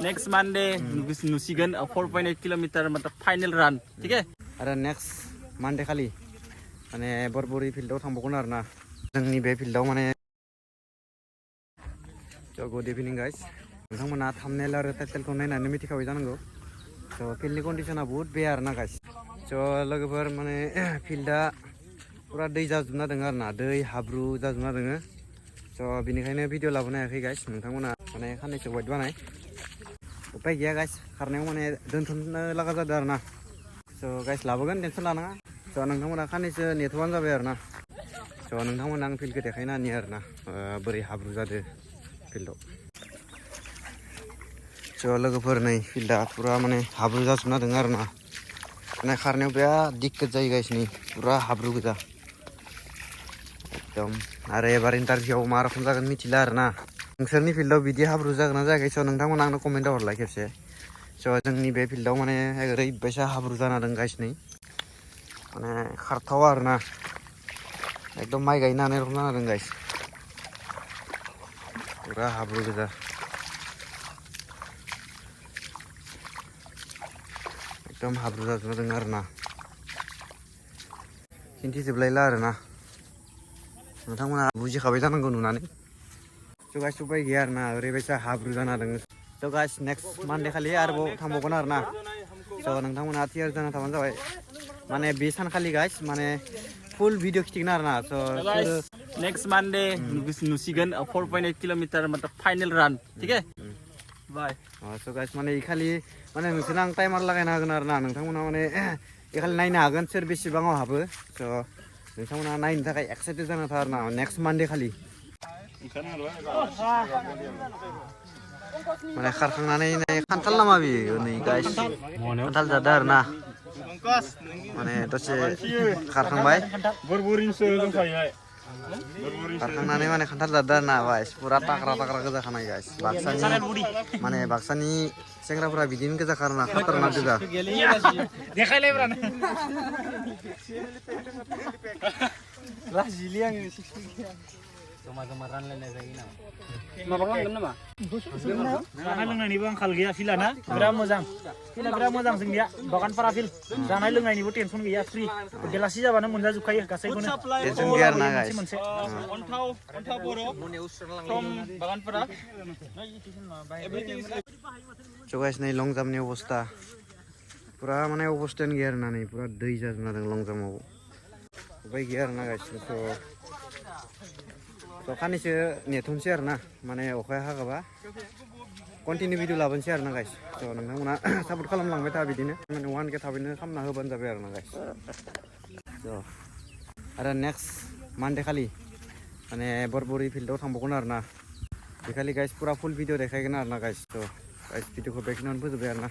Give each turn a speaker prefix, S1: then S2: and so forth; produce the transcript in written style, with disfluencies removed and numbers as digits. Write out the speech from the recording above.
S1: next Monday नुसिगोन 4.8 kilometre मतलब final रान ठीक है
S2: आरो नेक्स्ट मानडे खालि माने बरबरि फिल्डआव थांबावगोन आरो ना जोंनि बे फिल्डआव माने गुड इभिनिं गाइस नोंथांमोना थाम्बनेल आरो टाइटेलखौ नायनानै मिथिखाबाय जानांगौ स' फिल्डनि कन्डिशना बहुत बेया आरो ना गाइस स' लोगोफोर माने फिल्डआ पुरा दै जाजोबना दङ आरो ना दै हाब्रु जाजोबना दङ स' बिनिखायनो भिडिअ लाबोनो हायाखै गाइस नोंथांमोना माने साननैसो वाइट बानाय उपाय गैया गाइस खारनायाव माने दोनथ'नो लागा जादों आरो ना स' गाइस लाबोगोन टेनसन लानाङा स' नोंथांमोना साननैसो नेथ'बानो जाबाय आरो ना स' नोंथांमोना आं फिल्डखौ देखायना होनि आरो ना बोरै हाब्रु जादों फिल्डआव स' लोगोफोर नै फिल्डआ पुरा माने हाब्रु जाजोबना दङ आरो ना माने खारनायाव बिराद दिक्कत जायो गाइस नै पुरा हाब्रु गोजा एकदम आरो एबार इन्टारभिउआव मा रखम जागोन मिथिला आरो ना नोंसोरनि फिल्डआव बिदि हाब्रु जागोन ना जायाखै स' नोंथांमोना आंनो कमेन्टआव हरलाय खेबसे स' जोंनि बे फिल्डआव माने ओरैबायसा हाब्रु जाना दं गाइस नै माने खारथावा आरो ना एकदम माइ गायनो हानाय रखम जाना दं गाइस पुरा हाब्रु गोजा एकदम हाब्रु जाजोबना दङ आरो ना खिन्थिजोबलायला आरो ना नोंथांमोना बुजिखाबाय जानांगौ नुनानै स' गाइस उपाय गैया आरो ना ओरैबायसा हाब्रु जाना दङ स' गाइस नेक्स्ट मानडे खालि आरोबाव थांबावगोन आरो ना स' नोंथांमोना थियार जाना थाबानो जाबाय माने बे सानखालि गाइस माने फुल भिडिअ खिथिगोन आरो ना स'
S1: नेक्स्ट मंडे नुसिगोन 4.8 किलोमीटर मतलब फाइनल रान ठीक है बाय
S2: स' गाइस माने इ खालि माने नोंसोरनो आं टाइमार लागायना होगोन आरो ना नोंथांमोना माने इ खालि नायनो हागोन सोर बेसेबाङाव हाबो स' नोंथांमोना नायनो थाखाय एक्साइटेड जाना था आरो ना नेक्स्ट मानडे खालि माने खारखांनानै खान्थाल नामा बेयो नै गाइस खान्थाल जादों आरो ना माने दसे खारखांबाय खारखांनानै माने खान्थाल जादों आरो ना गाइस पुरा टाक्रा टाक्रा गोजा खानाय गाइस बाक्सानि सेंग्राफोरा बिदिनो गोजा खारो ना खाथारनाक गोजा
S1: जमा रानलायनाय जायो ना माबा खालामगोन नामा जानाय लोंनायनिबो आंखाल गैया फिल्डआना बिराद मोजां फिल्डआ बिराद मोजां जोंनिया बागानपारा फिल्ड जानाय लोंनायनिबो टेनसन गैया फ्रि बेलासि जाबानो मोनजाजोबखायो गासैखौनो
S2: टेनसन गैया आरो ना गाइस
S1: अन्थाव बर' फ्रम बागानपारा
S2: स' गाइस नै लं जाम्पनि अबस्था पुरा माने अबस्थायानो गैया आरो ना नै पुरा दै जाजोबना दं लं जाम्पआव उपाय गैया आरो ना गाइस स' साननैसो नेथ'नोसै आरो ना माने अखाया हागाबा कन्टिनिउ भिडिअ लाबोनोसै आरो ना गाइस स' नोंथांमोना सापर्ट खालामलांबाय था बिदिनो माने 1K थाबैनो खालामना होबानो जाबाय आरो ना गाइस स' आरो नेक्स्ट मानडे खालि माने बरबरि फिल्डआव थांबावगोन आरो ना बेखालि गाइस पुरा फुल भिडिअ देखायगोन आरो ना गाइस स' गाइस भिडिअखौ बेखिनियावनो फोजोबबाय आरो ना